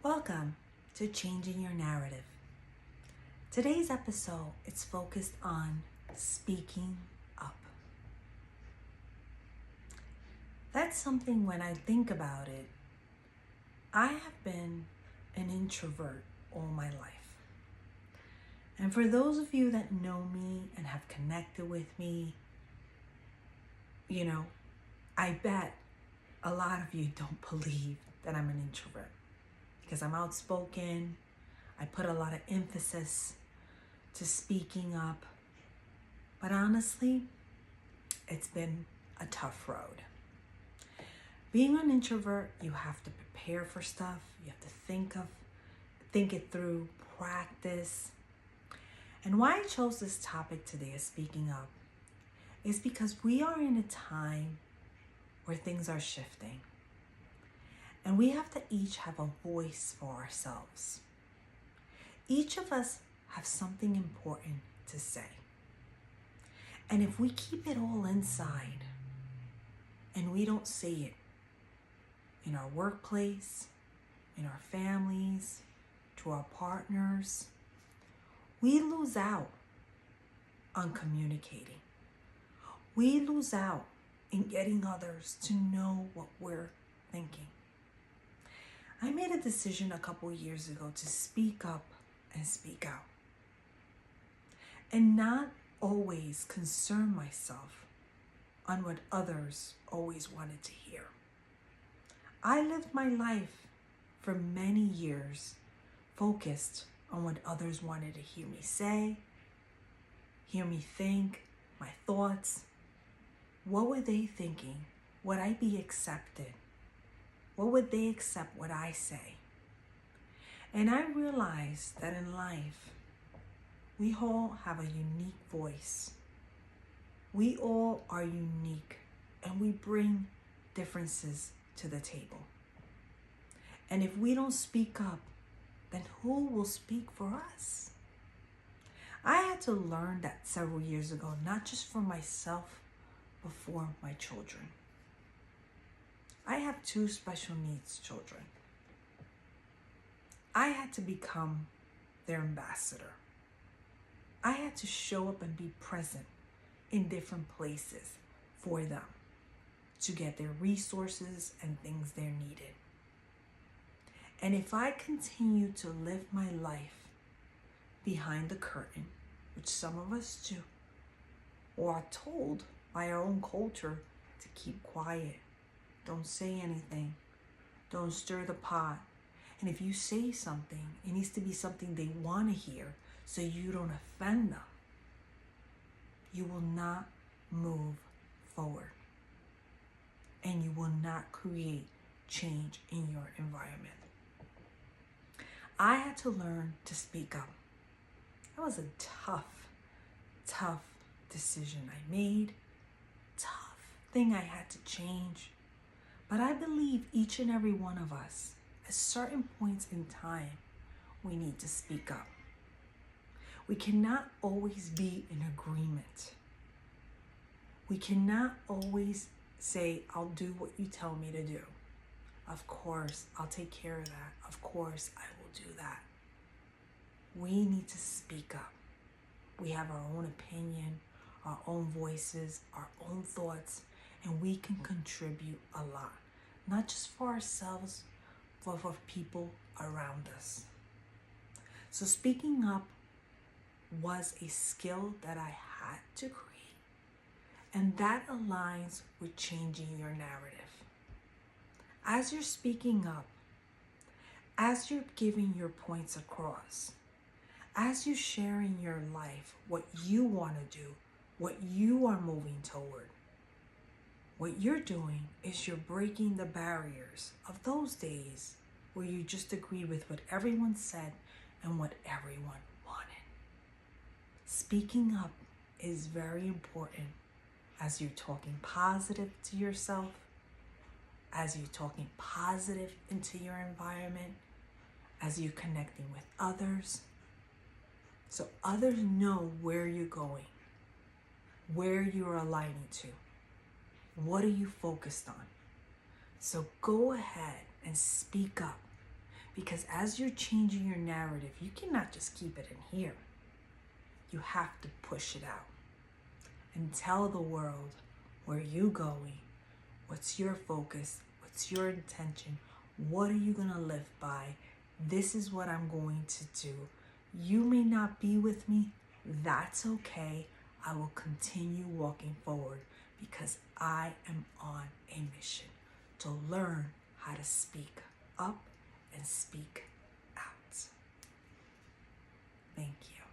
Welcome to Changing Your Narrative. Today's episode is focused on speaking up. That's something when I think about it, I have been an introvert all my life. And for those of you that know me and have connected with me, I bet a lot of you don't believe that I'm an introvert because I'm outspoken. I put a lot of emphasis to speaking up. But honestly, it's been a tough road. Being an introvert, you have to prepare for stuff. You have to think it through, practice. And why I chose this topic today as speaking up is because we are in a time where things are shifting. And we have to each have a voice for ourselves. Each of us have something important to say. And if we keep it all inside and we don't say it in our workplace, in our families, to our partners, we lose out on communicating. We lose out in getting others to know what we're thinking. I made a decision a couple years ago to speak up and speak out, and not always concern myself on what others always wanted to hear. I lived my life for many years focused on what others wanted to hear me say, hear me think, my thoughts. What were they thinking? Would I be accepted? What would they accept what I say? And I realized that in life, we all have a unique voice. We all are unique and we bring differences to the table. And if we don't speak up, then who will speak for us? I had to learn that several years ago, not just for myself, but for my children. I have 2 special needs children. I had to become their ambassador. I had to show up and be present in different places for them to get their resources and things they're needed. And if I continue to live my life behind the curtain, which some of us do, or are told by our own culture to keep quiet, don't say anything, don't stir the pot. And if you say something, it needs to be something they want to hear so you don't offend them. You will not move forward. And you will not create change in your environment. I had to learn to speak up. That was a tough decision I made. Tough thing I had to change. But I believe each and every one of us, at certain points in time, we need to speak up. We cannot always be in agreement. We cannot always say, I'll do what you tell me to do. Of course, I'll take care of that. Of course, I will do that. We need to speak up. We have our own opinion, our own voices, our own thoughts, and we can contribute a lot, not just for ourselves, but for people around us. So speaking up was a skill that I had to create, and that aligns with changing your narrative. As you're speaking up, as you're giving your points across, as you're sharing your life, what you want to do, what you are moving toward, what you're doing is you're breaking the barriers of those days where you just agreed with what everyone said and what everyone wanted. Speaking up is very important as you're talking positive to yourself, as you're talking positive into your environment, as you're connecting with others, so others know where you're going, where you're aligning to. What are you focused on? So go ahead and speak up. Because as you're changing your narrative, you cannot just keep it in here. You have to push it out and tell the world where you're going, what's your focus, what's your intention, what are you going to live by. This is what I'm going to do. You may not be with me. That's okay. I will continue walking forward because I am on a mission to learn how to speak up and speak out. Thank you.